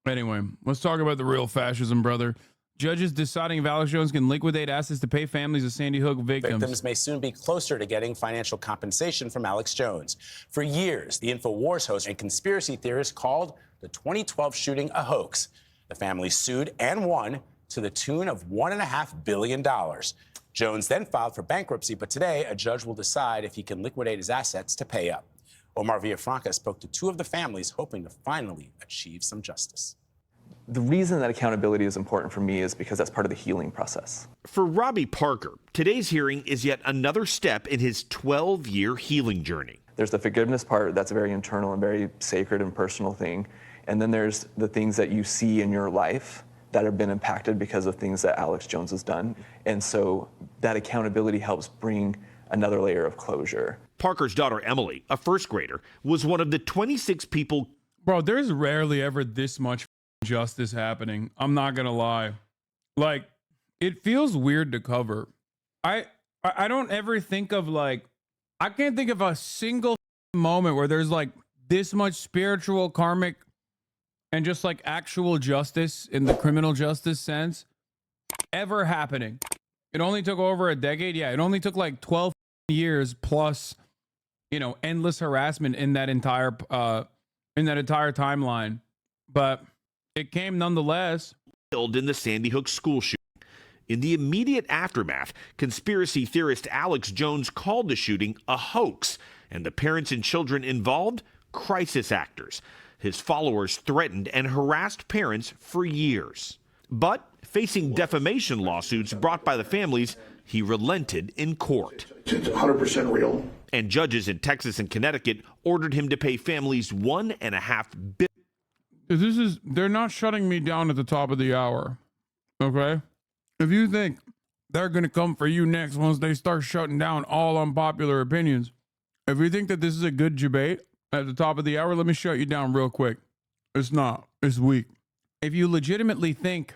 Anyway, let's talk about the real fascism, brother. Judges deciding if Alex Jones can liquidate assets to pay families of Sandy Hook victims. Victims may soon be closer to getting financial compensation from Alex Jones. For years, the InfoWars host and conspiracy theorist called the 2012 shooting a hoax. The family sued and won to the tune of $1.5 billion. Jones then filed for bankruptcy, but today a judge will decide if he can liquidate his assets to pay up. Omar Villafranca spoke to two of the families, hoping to finally achieve some justice. The reason that accountability is important for me is because that's part of the healing process. For Robbie Parker, today's hearing is yet another step in his 12-year healing journey. There's the forgiveness part that's a very internal and very sacred and personal thing. And then there's the things that you see in your life that have been impacted because of things that Alex Jones has done. And so that accountability helps bring another layer of closure. Parker's daughter, Emily, a first grader, was one of the 26 people. Bro, there's rarely ever this much justice happening. I'm not gonna lie. Like, it feels weird to cover. I don't ever think of I can't think of a single moment where there's like this much spiritual, karmic, and just like actual justice in the criminal justice sense ever happening. It only took over a decade. Yeah, it only took like 12 years plus, endless harassment in that entire timeline. But it came nonetheless. Killed in the Sandy Hook school shooting. In the immediate aftermath, conspiracy theorist Alex Jones called the shooting a hoax, and the parents and children involved, crisis actors. His followers threatened and harassed parents for years. But facing defamation lawsuits brought by the families, he relented in court. It's 100% real. And judges in Texas and Connecticut ordered him to pay families $1.5 billion. They're not shutting me down at the top of the hour. Okay? If you think they're going to come for you next once they start shutting down all unpopular opinions, if you think that this is a good debate at the top of the hour, let me shut you down real quick. It's not. It's weak. If you legitimately think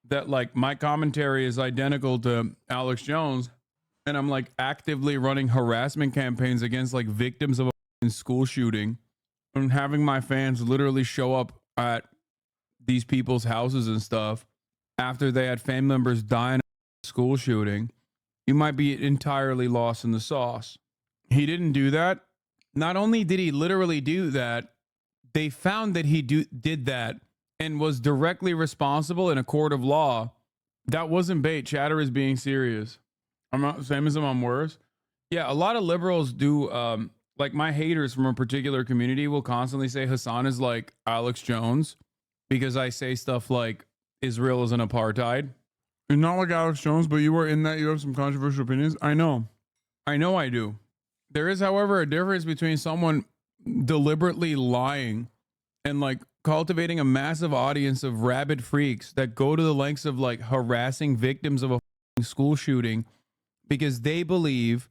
that my commentary is identical to Alex Jones, and I'm actively running harassment campaigns against victims of a school shooting, and having my fans literally show up at these people's houses and stuff after they had family members die in a school shooting, you might be entirely lost in the sauce. He didn't do that. Not only did he literally do that, they found that he did that and was directly responsible in a court of law. That wasn't bait. Chatter is being serious. I'm not same as him, I'm worse. Yeah, a lot of liberals do. My haters from a particular community will constantly say Hasan is like Alex Jones because I say stuff like Israel is an apartheid. You're not like Alex Jones, but you were in that. You have some controversial opinions. I know I do. There is, however, a difference between someone deliberately lying and cultivating a massive audience of rabid freaks that go to the lengths of harassing victims of a school shooting because they believe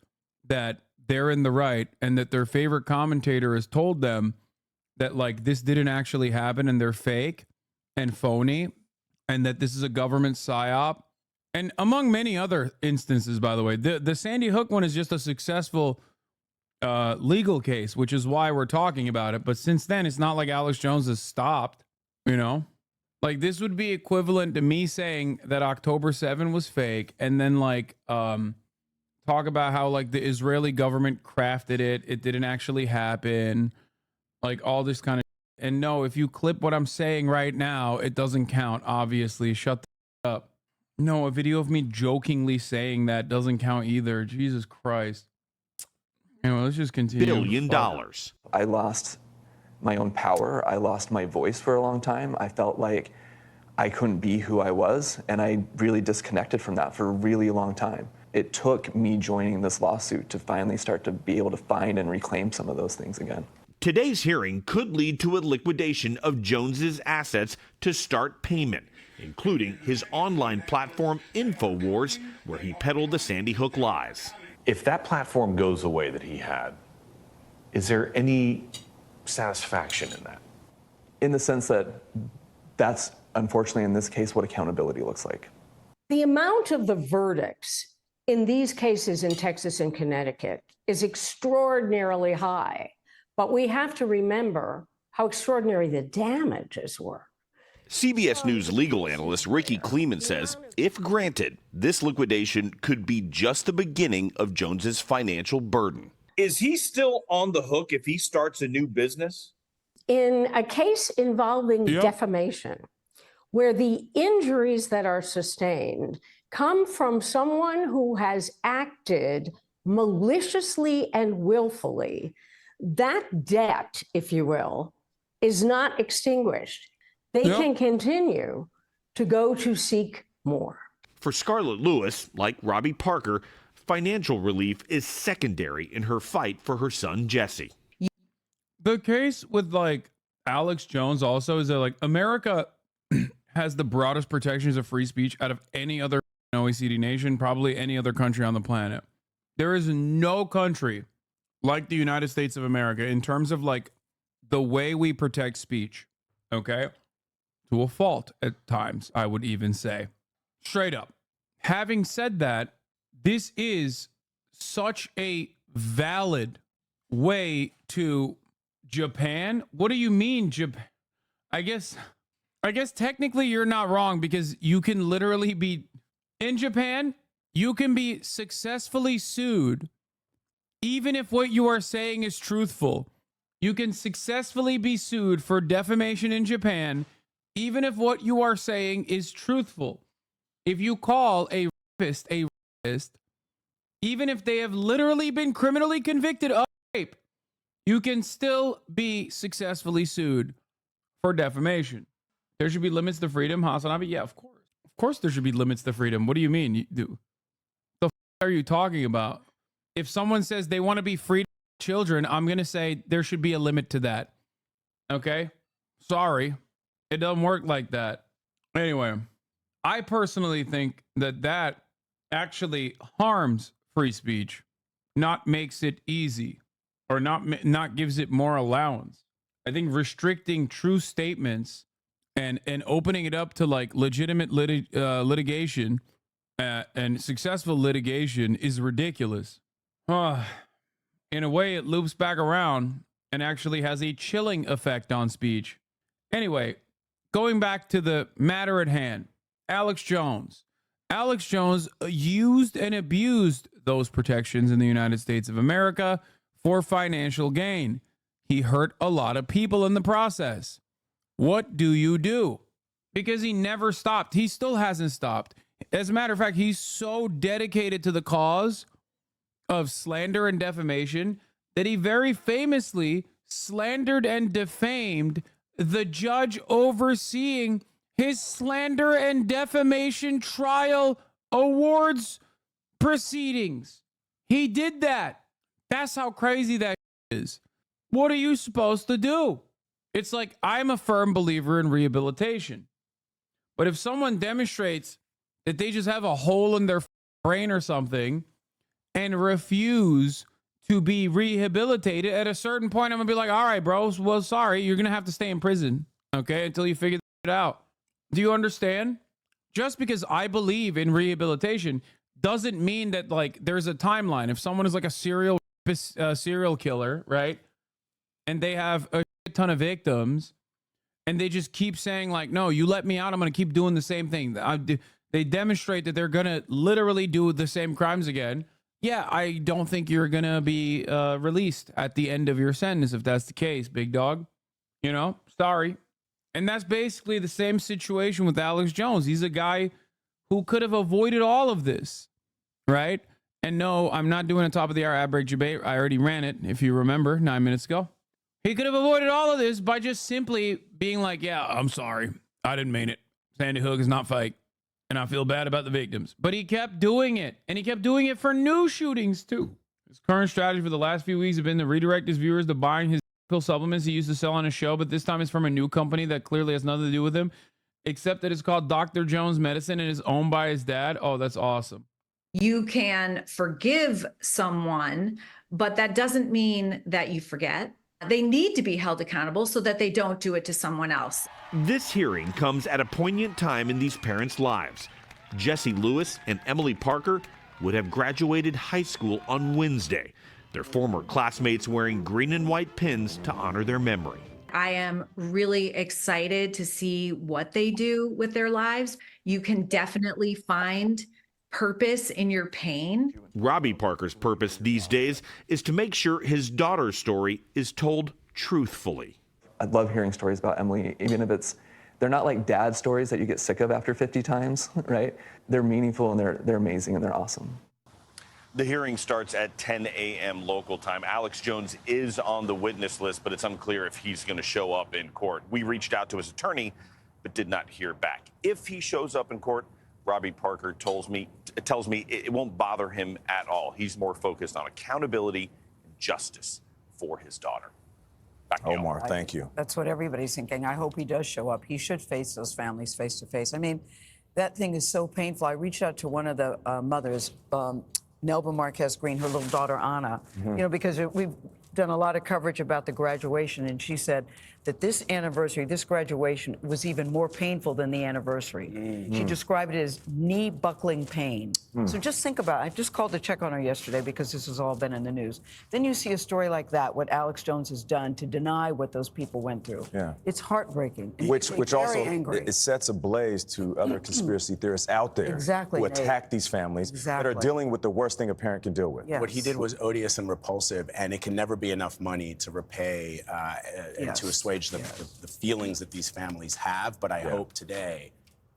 that they're in the right and that their favorite commentator has told them that this didn't actually happen and they're fake and phony and that this is a government psyop. And among many other instances, by the way, the Sandy Hook one is just a successful legal case, which is why we're talking about it. But since then, it's not like Alex Jones has stopped, this would be equivalent to me saying that October 7 was fake and then talk about how the Israeli government crafted it didn't actually happen, all this kind of. And no, if you clip what I'm saying right now, it doesn't count. Obviously, shut the up. No, a video of me jokingly saying that doesn't count either. Jesus Christ. Anyway, let's just continue. $1 billion. I lost my own power. I lost my voice for a long time. I felt like I couldn't be who I was, and I really disconnected from that for a really long time. It took me joining this lawsuit to finally start to be able to find and reclaim some of those things again. Today's hearing could lead to a liquidation of Jones's assets to start payment, including his online platform InfoWars, where he peddled the Sandy Hook lies. If that platform goes away that he had, is there any satisfaction in that? In the sense that that's, unfortunately, in this case, what accountability looks like. The amount of the verdicts in these cases in Texas and Connecticut is extraordinarily high, but we have to remember how extraordinary the damages were. CBS News legal analyst Ricky Kleeman says, if granted, this liquidation could be just the beginning of Jones's financial burden. Is he still on the hook if he starts a new business? In a case involving Yep. defamation, where the injuries that are sustained come from someone who has acted maliciously and willfully, that debt, if you will, is not extinguished. They Yep. can continue to go to seek more. For Scarlett Lewis, like Robbie Parker, financial relief is secondary in her fight for her son Jesse. The case with like Alex Jones also is that like America has the broadest protections of free speech out of any other OECD nation, probably any other country on the planet. There is no country like the United States of America in terms of like the way we protect speech, okay? To a fault at times, I would even say. Straight up. Having said that, this is such a valid way to Japan. What do you mean, Japan? I guess technically you're not wrong, because you can literally be in Japan, you can be successfully sued even if what you are saying is truthful. You can successfully be sued for defamation in Japan even if what you are saying is truthful. If you call a rapist, even if they have literally been criminally convicted of rape, you can still be successfully sued for defamation. There should be limits to freedom, Hasanabi. Yeah, of course. Of course there should be limits to freedom. What do you mean? The are you talking about? If someone says they want to be free to children, I'm going to say there should be a limit to that. Okay? Sorry. It doesn't work like that. Anyway, I personally think that actually harms free speech, not makes it easy, or not gives it more allowance. I think restricting true statements and opening it up to like legitimate litigation and successful litigation is ridiculous. In a way, it loops back around and actually has a chilling effect on speech. Anyway, going back to the matter at hand, Alex Jones. Alex Jones used and abused those protections in the United States of America for financial gain. He hurt a lot of people in the process. What do you do? Because he never stopped. He still hasn't stopped. As a matter of fact, he's so dedicated to the cause of slander and defamation that he very famously slandered and defamed the judge overseeing his slander and defamation trial awards proceedings. He did that. That's how crazy that is. What are you supposed to do? It's like, I'm a firm believer in rehabilitation. But if someone demonstrates that they just have a hole in their brain or something and refuse to be rehabilitated, at a certain point, I'm going to be like, all right, bro, well, sorry, you're going to have to stay in prison, okay, until you figure it out. Do you understand? Just because I believe in rehabilitation doesn't mean that, like, there's a timeline. If someone is like a serial killer, right, and they have a ton of victims, and they just keep saying, like, no, you let me out, I'm going to keep doing the same thing. They demonstrate that they're going to literally do the same crimes again. Yeah, I don't think you're going to be released at the end of your sentence if that's the case, big dog. You know, sorry. And that's basically the same situation with Alex Jones. He's a guy who could have avoided all of this, right? And no, I'm not doing a top of the hour ad break debate. I already ran it, if you remember, 9 minutes ago. He could have avoided all of this by just simply being like, yeah, I'm sorry. I didn't mean it. Sandy Hook is not fake. And I feel bad about the victims. But he kept doing it. And he kept doing it for new shootings, too. His current strategy for the last few weeks have been to redirect his viewers to buying his pill supplements he used to sell on his show. But this time it's from a new company that clearly has nothing to do with him, except that it's called Dr. Jones Medicine and is owned by his dad. Oh, that's awesome. You can forgive someone, but that doesn't mean that you forget. They need to be held accountable so that they don't do it to someone else. This hearing comes at a poignant time in these parents' lives. Jesse Lewis and Emily Parker would have graduated high school on Wednesday, their former classmates wearing green and white pins to honor their memory. I am really excited to see what they do with their lives. You can definitely find purpose in your pain. Robbie Parker's purpose these days is to make sure his daughter's story is told truthfully. I love hearing stories about Emily, even if they're not like dad stories that you get sick of after 50 times, right? They're meaningful and they're amazing and they're awesome. The hearing starts at 10 a.m. local time. Alex Jones is on the witness list, but it's unclear if he's going to show up in court. We reached out to his attorney, but did not hear back. If he shows up in court, Robbie Parker tells me it won't bother him at all. He's more focused on accountability and justice for his daughter. Back to you. Omar, thank you. That's what everybody's thinking. I hope he does show up. He should face those families face to face. I mean, that thing is so painful. I reached out to one of the mothers, Nelba Marquez Green, her little daughter, Anna, you know, because we've done a lot of coverage about the graduation, and she said that this anniversary, this graduation, was even more painful than the anniversary. She described it as knee-buckling pain. So just think about it. I just called to check on her yesterday because this has all been in the news. Then you see a story like that, what Alex Jones has done to deny what those people went through. Yeah. It's heartbreaking. Which Very also angry. it sets ablaze to other conspiracy theorists out there Exactly, who Nate. attack these families that are Exactly. dealing with the worst thing a parent can deal with. Yes. What he did was odious and repulsive, and it can never be enough money to repay and to Yes. assuage the feelings that these families have. But I hope today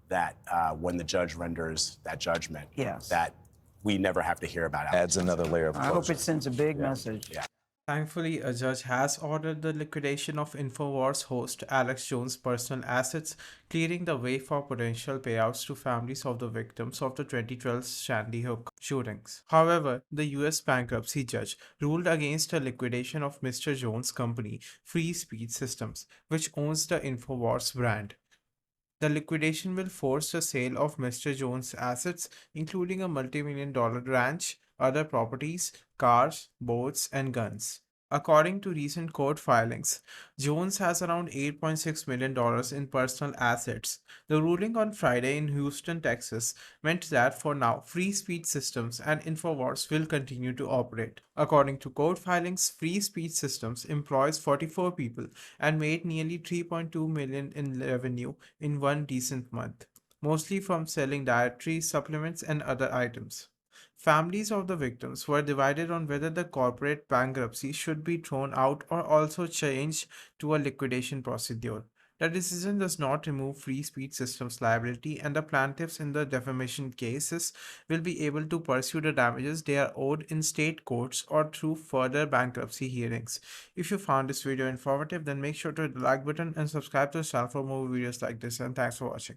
that when the judge renders that judgment, Yes. that we never have to hear about it. Adds another layer of closure. I hope it sends a big message. Thankfully, a judge has ordered the liquidation of InfoWars host Alex Jones' personal assets, clearing the way for potential payouts to families of the victims of the 2012 Sandy Hook shootings. However, the US bankruptcy judge ruled against the liquidation of Mr. Jones' company, Free Speech Systems, which owns the InfoWars brand. The liquidation will force the sale of Mr. Jones' assets, including a multi-million-dollar ranch, other properties, cars, boats, and guns. According to recent court filings, Jones has around $8.6 million in personal assets. The ruling on Friday in Houston, Texas, meant that for now, Free Speech Systems and InfoWars will continue to operate. According to court filings, Free Speech Systems employs 44 people and made nearly $3.2 million in revenue in one decent month, mostly from selling dietary supplements and other items. Families of the victims were divided on whether the corporate bankruptcy should be thrown out or also changed to a liquidation procedure. The decision does not remove Free Speech Systems liability, and the plaintiffs in the defamation cases will be able to pursue the damages they are owed in state courts or through further bankruptcy hearings. If you found this video informative, then make sure to hit the like button and subscribe to the channel for more videos like this, and thanks for watching.